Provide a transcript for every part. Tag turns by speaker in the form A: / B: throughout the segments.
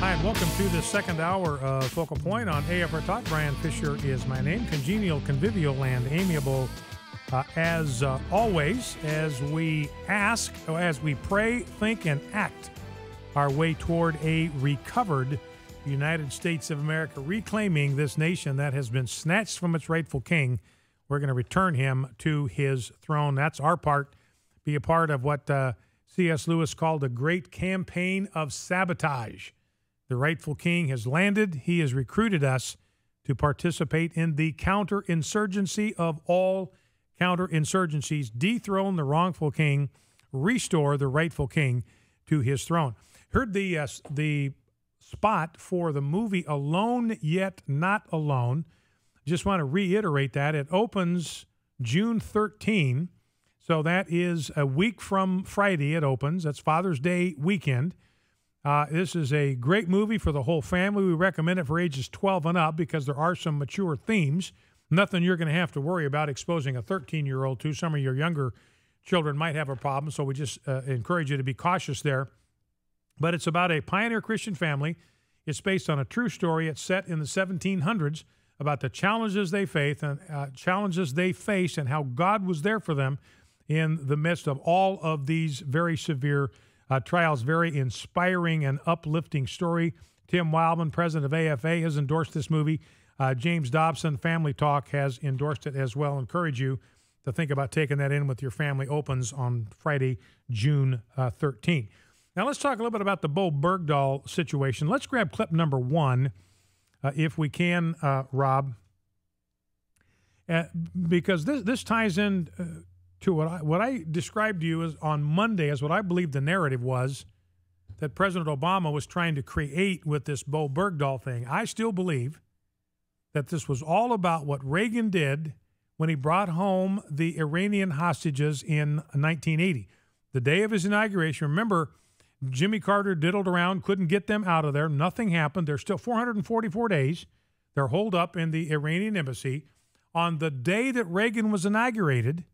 A: Hi, and welcome to the second hour of Focal Point on AFR Talk. Brian Fisher is my name. Congenial, convivial, and amiable as always, as we pray, think, and act our way toward a recovered United States of America, reclaiming this nation that has been snatched from its rightful king. We're going to return him to his throne. That's our part. Be a part of what C.S. Lewis called a great campaign of sabotage. The rightful king has landed. He has recruited us to participate in the counterinsurgency of all counterinsurgencies, dethrone the wrongful king, restore the rightful king to his throne. Heard the spot for the movie Alone Yet Not Alone. Just want to reiterate that. It opens June 13, so that is a week from Friday it opens. That's Father's Day weekend. This is a great movie for the whole family. We recommend it for ages 12 and up because there are some mature themes. Nothing you're going to have to worry about exposing a 13-year-old to. Some of your younger children might have a problem, so we just encourage you to be cautious there. But it's about a pioneer Christian family. It's based on a true story. It's set in the 1700s about the challenges they faced and how God was there for them in the midst of all of these very severe trials. Very inspiring and uplifting story. Tim Wildman, president of AFA, has endorsed this movie. James Dobson, Family Talk, has endorsed it as well. Encourage you to think about taking that in with your family. Opens on Friday, June 13. Now let's talk a little bit about the Bo Bergdahl situation. Let's grab clip number one, if we can, Rob, because this ties in to what I described to you as on Monday as what I believe the narrative was that President Obama was trying to create with this Bo Bergdahl thing. I still believe that this was all about what Reagan did when he brought home the Iranian hostages in 1980. The day of his inauguration, remember, Jimmy Carter diddled around, couldn't get them out of there. Nothing happened. They're still 444 days. They're holed up in the Iranian embassy. On the day that Reagan was inaugurated,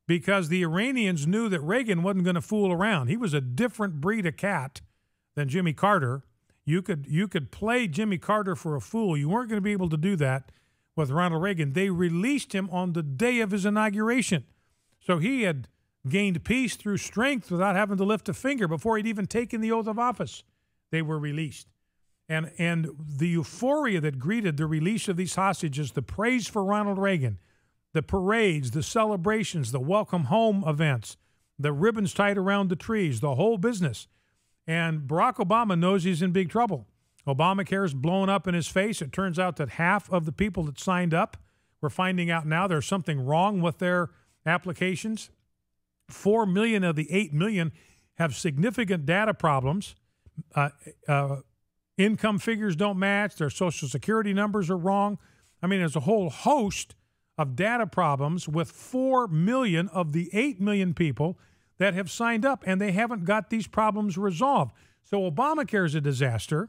A: because the Iranians knew that Reagan wasn't going to fool around. He was a different breed of cat than Jimmy Carter. You could play Jimmy Carter for a fool. You weren't going to be able to do that with Ronald Reagan. They released him on the day of his inauguration. So he had gained peace through strength without having to lift a finger before he'd even taken the oath of office. They were released. And the euphoria that greeted the release of these hostages, the praise for Ronald Reagan, the parades, the celebrations, the welcome home events, the ribbons tied around the trees, the whole business. And Barack Obama knows he's in big trouble. Obamacare is blowing up in his face. It turns out that half of the people that signed up, we're finding out now there's something wrong with their applications. 4 million of the 8 million have significant data problems. Income figures don't match. Their Social Security numbers are wrong. I mean, there's a whole host of data problems with 4 million of the 8 million people that have signed up, and they haven't got these problems resolved. So Obamacare is a disaster.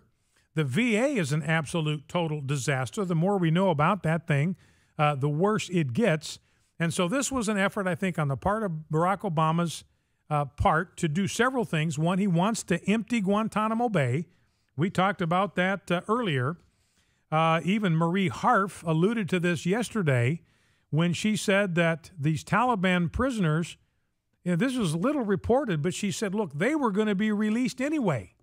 A: The VA is an absolute total disaster. The more we know about that thing, the worse it gets. And so this was an effort, I think, on the part of Barack Obama's part to do several things. One, he wants to empty Guantanamo Bay. We talked about that earlier. Even Marie Harf alluded to this yesterday when she said that these Taliban prisoners, this was little reported, but she said, look, they were going to be released anyway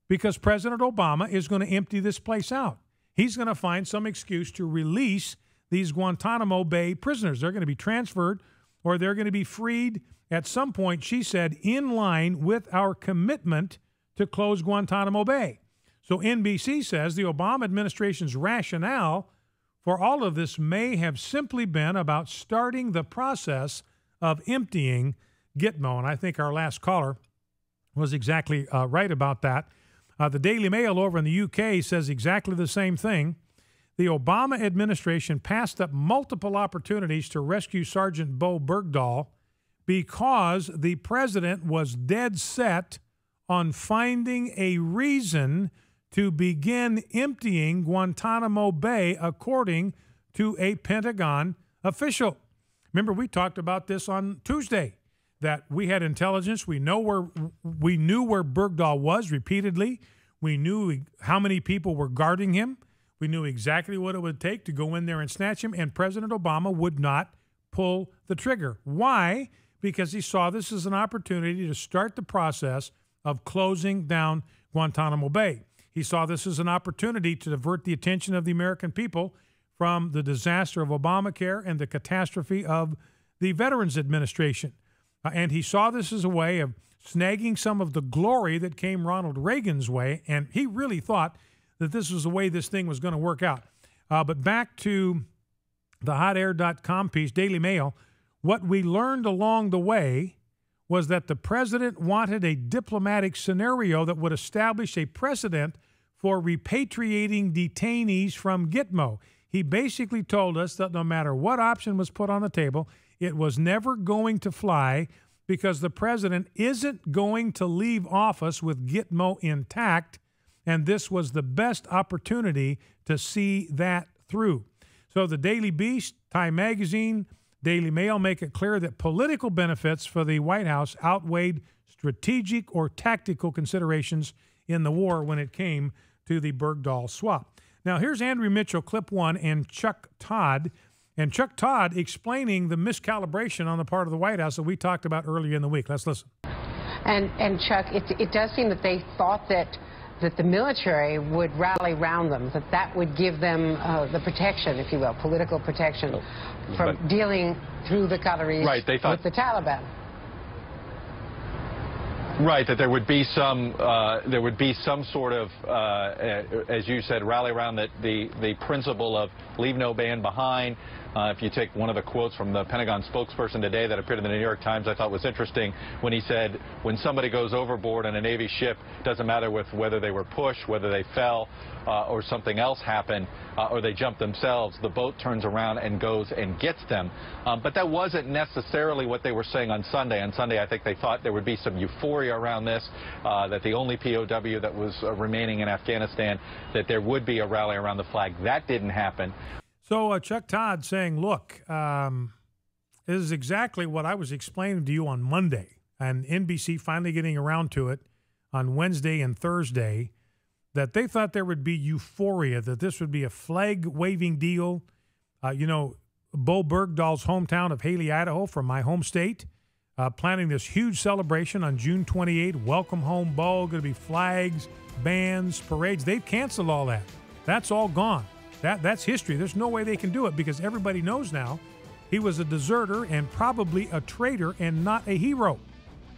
A: because President Obama is going to empty this place out. He's going to find some excuse to release these Guantanamo Bay prisoners. They're going to be transferred or they're going to be freed at some point, she said, in line with our commitment to close Guantanamo Bay. So NBC says the Obama administration's rationale for all of this may have simply been about starting the process of emptying Gitmo. And I think our last caller was exactly right about that. The Daily Mail over in the UK says exactly the same thing. The Obama administration passed up multiple opportunities to rescue Sergeant Bo Bergdahl because the president was dead set on finding a reason to begin emptying Guantanamo Bay, according to a Pentagon official. Remember, we talked about this on Tuesday, that we had intelligence. We knew where Bergdahl was repeatedly. We knew how many people were guarding him. We knew exactly what it would take to go in there and snatch him, and President Obama would not pull the trigger. Why? Because he saw this as an opportunity to start the process of closing down Guantanamo Bay. He saw this as an opportunity to divert the attention of the American people from the disaster of Obamacare and the catastrophe of the Veterans Administration. And he saw this as a way of snagging some of the glory that came Ronald Reagan's way, and he really thought that this was the way this thing was going to work out. But back to the hotair.com piece, Daily Mail, what we learned along the way was that the president wanted a diplomatic scenario that would establish a precedent for repatriating detainees from Gitmo. He basically told us that no matter what option was put on the table, it was never going to fly because the president isn't going to leave office with Gitmo intact, and this was the best opportunity to see that through. So the Daily Beast, Time Magazine, Daily Mail make it clear that political benefits for the White House outweighed strategic or tactical considerations in the war when it came to the Bergdahl swap. Now, here's Andrew Mitchell, clip one, and Chuck Todd. And Chuck Todd explaining the miscalibration on the part of the White House that we talked about earlier in the week. Let's listen.
B: And Chuck, it does seem that they thought that the military would rally around them, that would give them the protection, if you will, political protection from dealing through the Qataris with the Taliban.
C: Right, that there would be some sort of, as you said, rally around the principle of leave no man behind. If you take one of the quotes from the Pentagon spokesperson today that appeared in the New York Times, I thought was interesting when he said, when somebody goes overboard on a Navy ship, doesn't matter whether they were pushed, whether they fell, or something else happened, or they jumped themselves, the boat turns around and goes and gets them. But that wasn't necessarily what they were saying on Sunday. On Sunday, I think they thought there would be some euphoria around this, that the only POW that was remaining in Afghanistan, that there would be a rally around the flag. That didn't happen.
A: So Chuck Todd saying, look, this is exactly what I was explaining to you on Monday, and NBC finally getting around to it on Wednesday and Thursday, that they thought there would be euphoria, that this would be a flag-waving deal. You know, Bo Bergdahl's hometown of Haley, Idaho, from my home state, planning this huge celebration on June 28, welcome home Bo, going to be flags, bands, parades. They've canceled all that. That's all gone. That's history. There's no way they can do it because everybody knows now he was a deserter and probably a traitor and not a hero.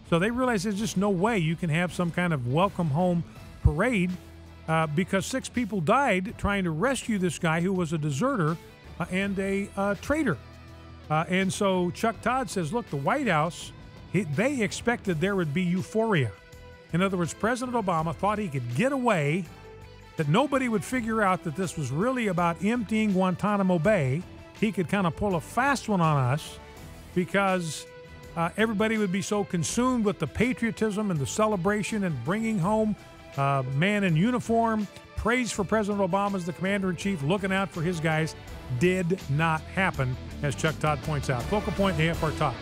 A: So they realize there's just no way you can have some kind of welcome home parade because 6 people died trying to rescue this guy who was a deserter and a traitor. And so Chuck Todd says, look, the White House, they expected there would be euphoria. In other words, President Obama thought he could get away, that nobody would figure out that this was really about emptying Guantanamo Bay. He could kind of pull a fast one on us because everybody would be so consumed with the patriotism and the celebration and bringing home man in uniform. Praise for President Obama as the commander-in-chief, looking out for his guys. Did not happen, as Chuck Todd points out. Focal Point, AFR Talk.